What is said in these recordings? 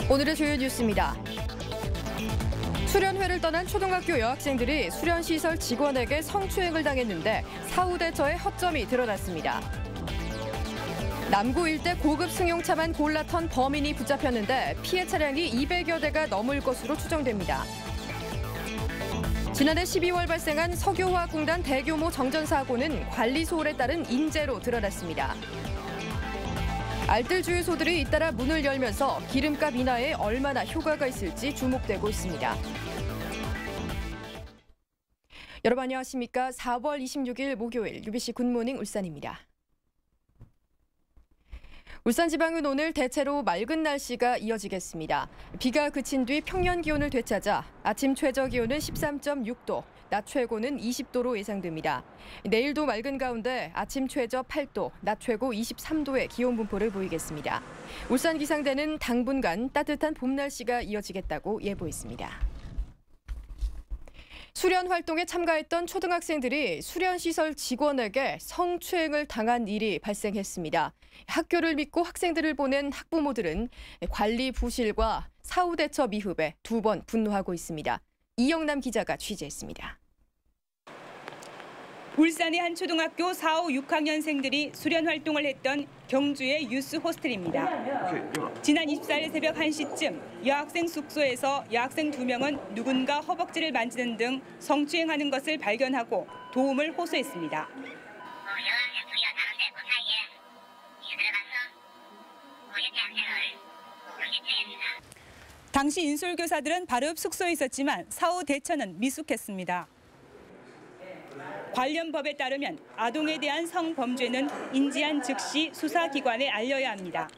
오늘의 주요 뉴스입니다. 수련회를 떠난 초등학교 여학생들이 수련시설 직원에게 성추행을 당했는데 사후 대처에 허점이 드러났습니다. 남구 일대 고급 승용차만 골라 턴 범인이 붙잡혔는데 피해 차량이 200여 대가 넘을 것으로 추정됩니다. 지난해 12월 발생한 석유화학공단 대규모 정전 사고는 관리 소홀에 따른 인재로 드러났습니다. 알뜰 주유소들이 잇따라 문을 열면서 기름값 인하에 얼마나 효과가 있을지 주목되고 있습니다. 여러분 안녕하십니까? 4월 26일 목요일 UBC 굿모닝 울산입니다. 울산지방은 오늘 대체로 맑은 날씨가 이어지겠습니다. 비가 그친 뒤 평년 기온을 되찾아 아침 최저 기온은 13.6도, 낮 최고는 20도로 예상됩니다. 내일도 맑은 가운데 아침 최저 8도, 낮 최고 23도의 기온 분포를 보이겠습니다. 울산기상대는 당분간 따뜻한 봄 날씨가 이어지겠다고 예보했습니다. 수련 활동에 참가했던 초등학생들이 수련시설 직원에게 성추행을 당한 일이 발생했습니다. 학교를 믿고 학생들을 보낸 학부모들은 관리 부실과 사후 대처 미흡에 두 번 분노하고 있습니다. 이영남 기자가 취재했습니다. 울산의 한 초등학교 4, 5, 6학년생들이 수련 활동을 했던 경주의 유스 호스텔입니다. 지난 24일 새벽 1시쯤 여학생 숙소에서 여학생 2명은 누군가 허벅지를 만지는 등 성추행하는 것을 발견하고 도움을 호소했습니다. 여학생 둘이가 나는데 그 사이에 들어가서 우리 학생을 성추행했습니다. 당시 인솔교사들은 바로 숙소에 있었지만 사후 대처는 미숙했습니다. 관련 법에 따르면 아동에 대한 성범죄는 인지한 즉시 수사기관에 알려야 합니다.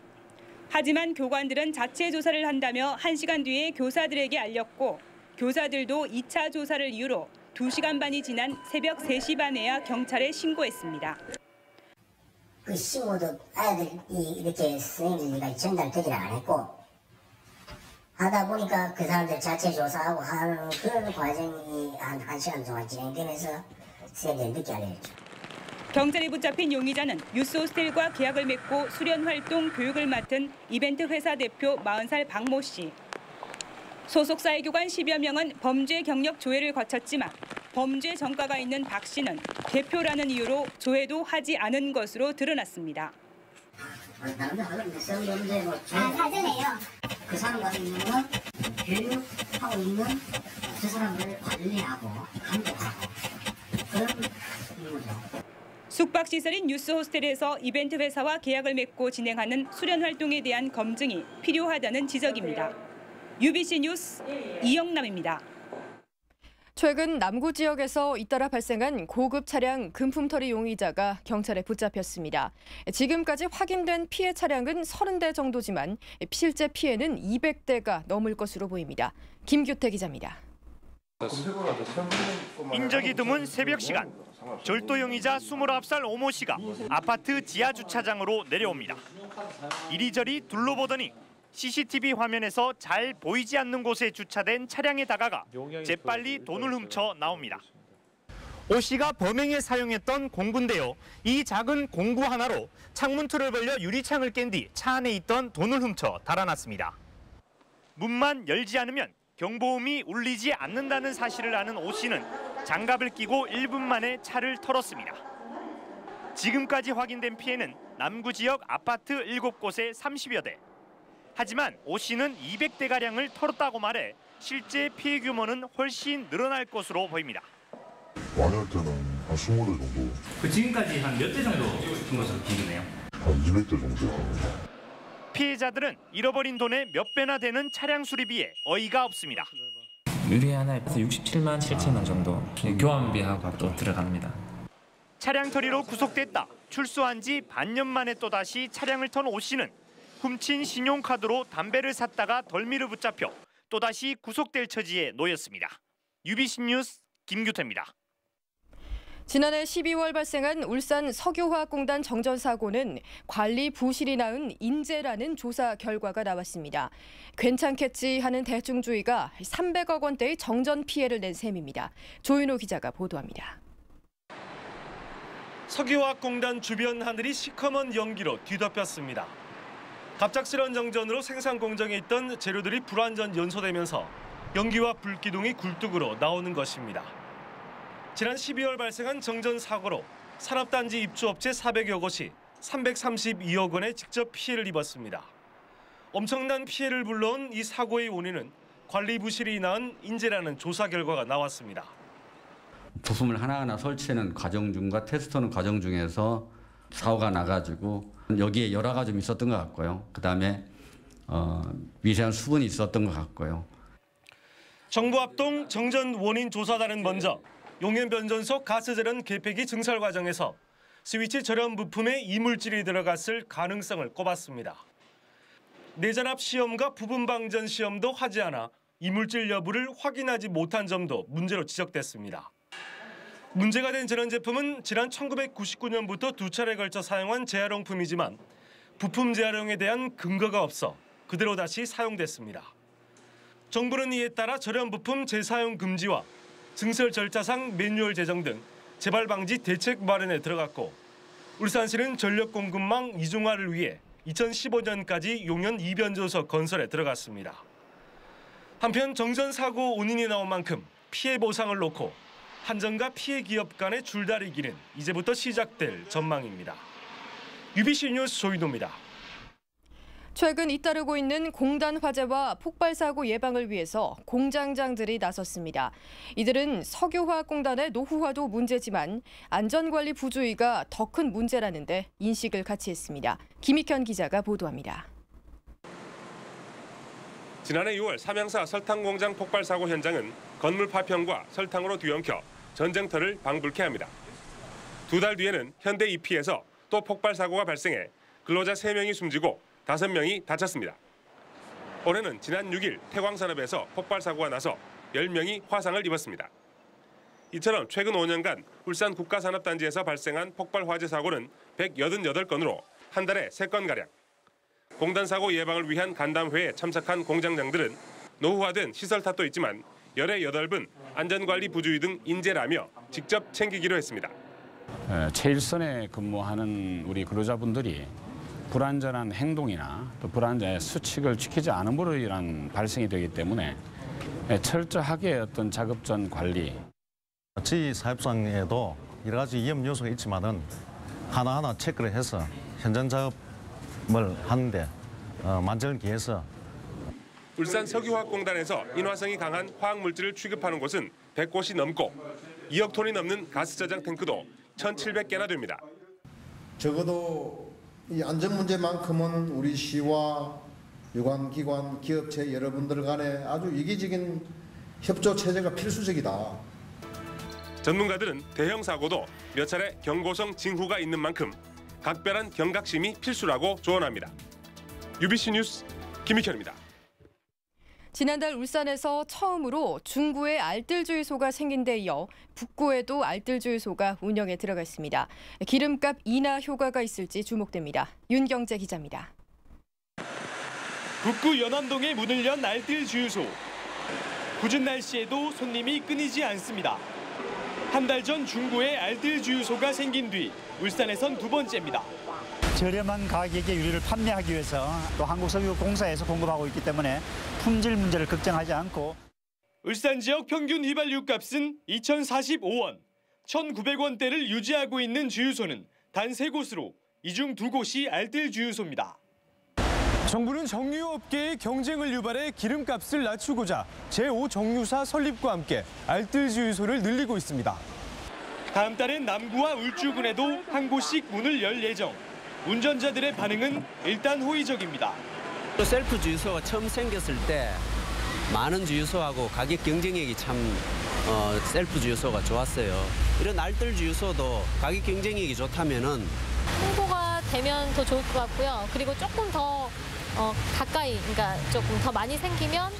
하지만 교관들은 자체 조사를 한다며 1시간 뒤에 교사들에게 알렸고 교사들도 2차 조사를 이유로 2시간 반이 지난 새벽 3시 반에야 경찰에 신고했습니다. 그 신고도 아이들이 이렇게 선생님들이 전달되지를 안 했고 하다 보니까 그 사람들 자체 조사하고 하는 그런 과정이 한 1시간 동안 진행되면서 선생님들이 늦게 알려줬죠. 경찰에 붙잡힌 용의자는 유스 호스텔과 계약을 맺고 수련 활동 교육을 맡은 이벤트 회사 대표 40살 박모 씨. 소속 사회교관 10여 명은 범죄 경력 조회를 거쳤지만 범죄 전과가 있는 박 씨는 대표라는 이유로 조회도 하지 않은 것으로 드러났습니다. 사전에요. 그 사람 같은 경우는 교육하고 있는 그 사람을 관리하고 감독하고 그런 이유죠. 숙박시설인 유스 호스텔에서 이벤트 회사와 계약을 맺고 진행하는 수련 활동에 대한 검증이 필요하다는 지적입니다. UBC 뉴스 이영남입니다. 최근 남구 지역에서 잇따라 발생한 고급 차량 금품털이 용의자가 경찰에 붙잡혔습니다. 지금까지 확인된 피해 차량은 30대 정도지만 실제 피해는 200대가 넘을 것으로 보입니다. 김규태 기자입니다. 인적이 드문 새벽 시간, 절도 용의자 29살 오모 씨가 아파트 지하 주차장으로 내려옵니다. 이리저리 둘러보더니 CCTV 화면에서 잘 보이지 않는 곳에 주차된 차량에 다가가 재빨리 돈을 훔쳐 나옵니다. 오 씨가 범행에 사용했던 공구인데요. 이 작은 공구 하나로 창문 틀을 벌려 유리창을 깬 뒤 차 안에 있던 돈을 훔쳐 달아났습니다. 문만 열지 않으면 경보음이 울리지 않는다는 사실을 아는 오 씨는 장갑을 끼고 1분 만에 차를 털었습니다. 지금까지 확인된 피해는 남구 지역 아파트 7곳에 30여 대. 하지만 오 씨는 200대가량을 털었다고 말해 실제 피해 규모는 훨씬 늘어날 것으로 보입니다. 많이 할 때는 한 20대 정도. 그 지금까지 한 몇 대 정도 준 것으로 기준해요? 한 200대 정도 됩니다. 피해자들은 잃어버린 돈의 몇 배나 되는 차량 수리비에 어이가 없습니다. 유리 하나에 67만 7천원 정도 교환비하고 또 들어갑니다. 차량 털이로 구속됐다. 출소한 지 반년 만에 또다시 차량을 턴 오 씨는 훔친 신용카드로 담배를 샀다가 덜미를 붙잡혀 또다시 구속될 처지에 놓였습니다. UBC 뉴스 김규태입니다. 지난해 12월 발생한 울산 석유화학공단 정전 사고는 관리 부실이 낳은 인재라는 조사 결과가 나왔습니다. 괜찮겠지 하는 대중주의가 300억 원대의 정전 피해를 낸 셈입니다. 조윤호 기자가 보도합니다. 석유화학공단 주변 하늘이 시커먼 연기로 뒤덮였습니다. 갑작스런 정전으로 생산 공정에 있던 재료들이 불완전 연소되면서 연기와 불기둥이 굴뚝으로 나오는 것입니다. 지난 12월 발생한 정전 사고로 산업단지 입주업체 400여 곳이 332억 원의 직접 피해를 입었습니다. 엄청난 피해를 불러온 이 사고의 원인은 관리 부실이 낳은 인재라는 조사 결과가 나왔습니다. 부품을 하나하나 설치하는 과정 중과 테스트하는 과정 중에서 사고가 나가지고 여기에 열화가 좀 있었던 것 같고요. 그다음에 미세한 수분이 있었던 것 같고요. 정부 합동 정전 원인 조사단은 먼저 용연 변전소 가스절연 개폐기 증설 과정에서 스위치 절연 부품에 이물질이 들어갔을 가능성을 꼽았습니다. 내전압 시험과 부분 방전 시험도 하지 않아 이물질 여부를 확인하지 못한 점도 문제로 지적됐습니다. 문제가 된 절연 제품은 지난 1999년부터 2차례에 걸쳐 사용한 재활용품이지만 부품 재활용에 대한 근거가 없어 그대로 다시 사용됐습니다. 정부는 이에 따라 절연 부품 재사용 금지와 증설 절차상 매뉴얼 제정 등 재발 방지 대책 마련에 들어갔고 울산시는 전력 공급망 이중화를 위해 2015년까지 용연 이변조소 건설에 들어갔습니다. 한편 정전 사고 원인이 나온 만큼 피해 보상을 놓고 한전과 피해 기업 간의 줄다리기는 이제부터 시작될 전망입니다. UBC 뉴스 조인호입니다. 최근 잇따르고 있는 공단 화재와 폭발 사고 예방을 위해서 공장장들이 나섰습니다. 이들은 석유화학공단의 노후화도 문제지만 안전관리 부주의가 더 큰 문제라는데 인식을 같이 했습니다. 김익현 기자가 보도합니다. 지난해 6월 삼양사 설탕공장 폭발 사고 현장은 건물 파편과 설탕으로 뒤엉켜 전쟁터를 방불케 합니다. 2달 뒤에는 현대 EP에서 또 폭발 사고가 발생해 근로자 3명이 숨지고 5명이 다쳤습니다. 올해는 지난 6일 태광산업에서 폭발 사고가 나서 10명이 화상을 입었습니다. 이처럼 최근 5년간 울산 국가산업단지에서 발생한 폭발 화재 사고는 188건으로 한 달에 3건가량. 공단 사고 예방을 위한 간담회에 참석한 공장장들은 노후화된 시설 탓도 있지만 열의 8분 안전관리 부주의 등 인재라며 직접 챙기기로 했습니다. 제1선에 근무하는 우리 근로자분들이 불안전한 행동이나 또 불안전의 수칙을 지키지 않음으로 인한 발생이 되기 때문에 철저하게 어떤 작업 전 관리. 저희 사업장에도 여러 가지 위험 요소가 있지만은 하나하나 체크를 해서 현장 작업을 하는데 만전을 기해서. 울산 석유화학공단에서 인화성이 강한 화학물질을 취급하는 곳은 100곳이 넘고 2억 톤이 넘는 가스 저장 탱크도 1,700개나 됩니다. 적어도 이 안전 문제만큼은 우리 시와 유관기관, 기업체 여러분들 간에 아주 이기적인 협조 체제가 필수적이다. 전문가들은 대형 사고도 몇 차례 경고성 징후가 있는 만큼 각별한 경각심이 필수라고 조언합니다. UBC 뉴스 김익현입니다. 지난달 울산에서 처음으로 중구에 알뜰주유소가 생긴 데 이어 북구에도 알뜰주유소가 운영에 들어갔습니다. 기름값 인하 효과가 있을지 주목됩니다. 윤경재 기자입니다. 북구 연암동에 문을 연 알뜰주유소. 궂은 날씨에도 손님이 끊이지 않습니다. 한 달 전 중구에 알뜰주유소가 생긴 뒤 울산에선 2번째입니다. 저렴한 가격에 유리를 판매하기 위해서 또 한국석유공사에서 공급하고 있기 때문에 품질 문제를 걱정하지 않고. 울산 지역 평균 휘발유 값은 2,045원, 1,900원대를 유지하고 있는 주유소는 단 3곳으로 이 중 2곳이 알뜰주유소입니다. 정부는 정유업계의 경쟁을 유발해 기름값을 낮추고자 제5정유사 설립과 함께 알뜰주유소를 늘리고 있습니다. 다음 달엔 남구와 울주군에도 한 곳씩 문을 열 예정. 운전자들의 반응은 일단 호의적입니다. 셀프 주유소가 처음 생겼을 때 많은 주유소하고 가격 경쟁력이 참 셀프 주유소가 좋았어요. 이런 알뜰 주유소도 가격 경쟁력이 좋다면은 홍보가 되면 더 좋을 것 같고요. 그리고 조금 더 가까이, 그러니까 조금 더 많이 생기면.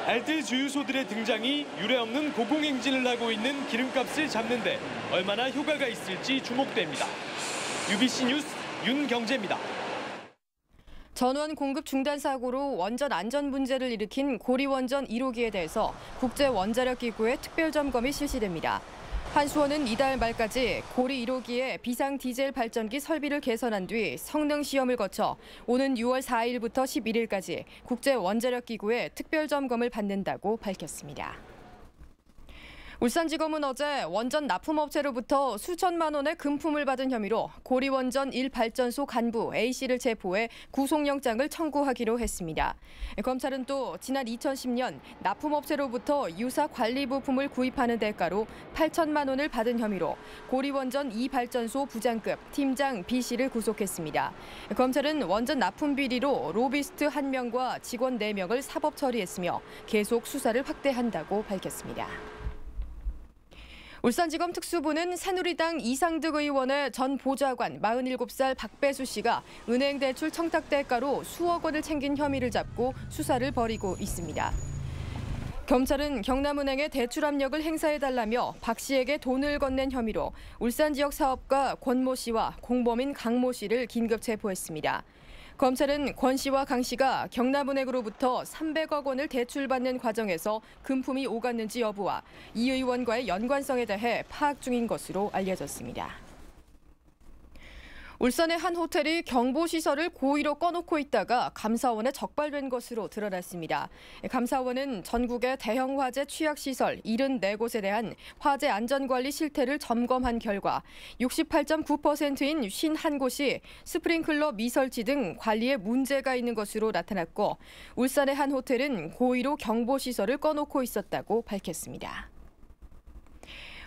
알뜰 주유소들의 등장이 유례없는 고공행진을 하고 있는 기름값을 잡는데 얼마나 효과가 있을지 주목됩니다. UBC 뉴스 윤경재입니다. 전원 공급 중단 사고로 원전 안전 문제를 일으킨 고리원전 1호기에 대해서 국제원자력기구의 특별 점검이 실시됩니다. 한수원은 이달 말까지 고리 1호기의 비상 디젤 발전기 설비를 개선한 뒤 성능 시험을 거쳐 오는 6월 4일부터 11일까지 국제원자력기구의 특별 점검을 받는다고 밝혔습니다. 울산지검은 어제 원전 납품업체로부터 수천만 원의 금품을 받은 혐의로 고리원전 1발전소 간부 A씨를 체포해 구속영장을 청구하기로 했습니다. 검찰은 또 지난 2010년 납품업체로부터 유사 관리 부품을 구입하는 대가로 8천만 원을 받은 혐의로 고리원전 2발전소 부장급 팀장 B씨를 구속했습니다. 검찰은 원전 납품 비리로 로비스트 1명과 직원 4명을 사법 처리했으며 계속 수사를 확대한다고 밝혔습니다. 울산지검 특수부는 새누리당 이상득 의원의 전 보좌관 47살 박배수 씨가 은행 대출 청탁 대가로 수억 원을 챙긴 혐의를 잡고 수사를 벌이고 있습니다. 검찰은 경남은행에 대출 압력을 행사해달라며 박 씨에게 돈을 건넨 혐의로 울산 지역 사업가 권모 씨와 공범인 강모 씨를 긴급 체포했습니다. 검찰은 권 씨와 강 씨가 경남은행으로부터 300억 원을 대출받는 과정에서 금품이 오갔는지 여부와 이 의원과의 연관성에 대해 파악 중인 것으로 알려졌습니다. 울산의 한 호텔이 경보시설을 고의로 꺼놓고 있다가 감사원에 적발된 것으로 드러났습니다. 감사원은 전국의 대형 화재 취약시설 74곳에 대한 화재 안전관리 실태를 점검한 결과 68.9%인 51곳이 스프링클러 미설치 등 관리에 문제가 있는 것으로 나타났고 울산의 한 호텔은 고의로 경보시설을 꺼놓고 있었다고 밝혔습니다.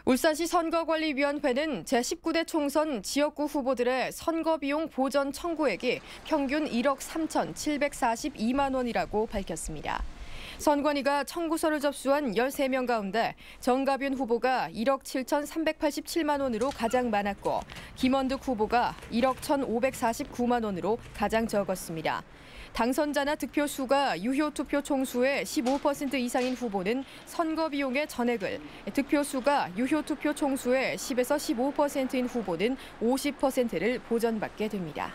울산시 선거관리위원회는 제19대 총선 지역구 후보들의 선거비용 보전 청구액이 평균 1억 3,742만 원이라고 밝혔습니다. 선관위가 청구서를 접수한 13명 가운데 정가빈 후보가 1억 7,387만 원으로 가장 많았고 김원득 후보가 1억 1,549만 원으로 가장 적었습니다. 당선자나 득표수가 유효투표 총수의 15% 이상인 후보는 선거비용의 전액을, 득표수가 유효투표 총수의 10에서 15%인 후보는 50%를 보전받게 됩니다.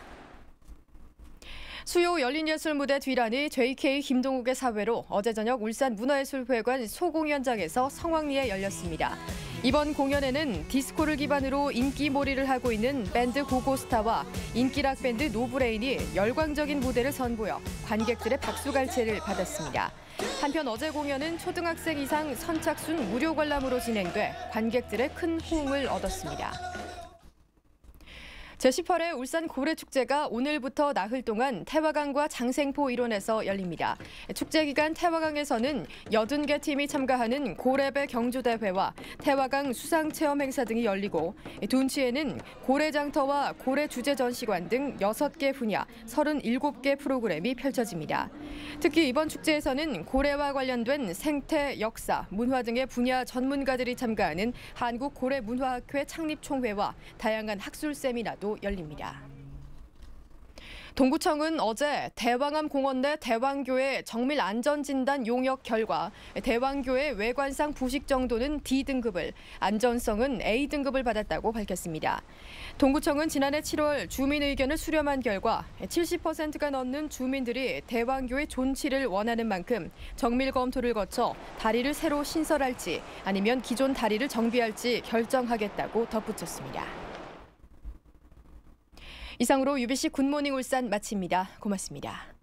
수요 열린예술무대 뒤란이 JK 김동욱의 사회로 어제 저녁 울산 문화예술회관 소공연장에서 성황리에 열렸습니다. 이번 공연에는 디스코를 기반으로 인기몰이를 하고 있는 밴드 고고스타와 인기락 밴드 노브레인이 열광적인 무대를 선보여 관객들의 박수갈채를 받았습니다. 한편 어제 공연은 초등학생 이상 선착순 무료 관람으로 진행돼 관객들의 큰 호응을 얻었습니다. 제18회 울산 고래축제가 오늘부터 나흘 동안 태화강과 장생포 일원에서 열립니다. 축제 기간 태화강에서는 80개 팀이 참가하는 고래배 경주대회와 태화강 수상체험 행사 등이 열리고 둔치에는 고래장터와 고래주제 전시관 등 6개 분야 37개 프로그램이 펼쳐집니다. 특히 이번 축제에서는 고래와 관련된 생태, 역사, 문화 등의 분야 전문가들이 참가하는 한국고래문화학회 창립총회와 다양한 학술 세미나도 열립니다. 동구청은 어제 대왕암 공원 내 대왕교회 정밀 안전진단 용역 결과 대왕교회 외관상 부식 정도는 D등급을, 안전성은 A등급을 받았다고 밝혔습니다. 동구청은 지난해 7월 주민 의견을 수렴한 결과 70%가 넘는 주민들이 대왕교회 존치를 원하는 만큼 정밀 검토를 거쳐 다리를 새로 신설할지 아니면 기존 다리를 정비할지 결정하겠다고 덧붙였습니다. 이상으로 UBC 굿모닝 울산 마칩니다. 고맙습니다.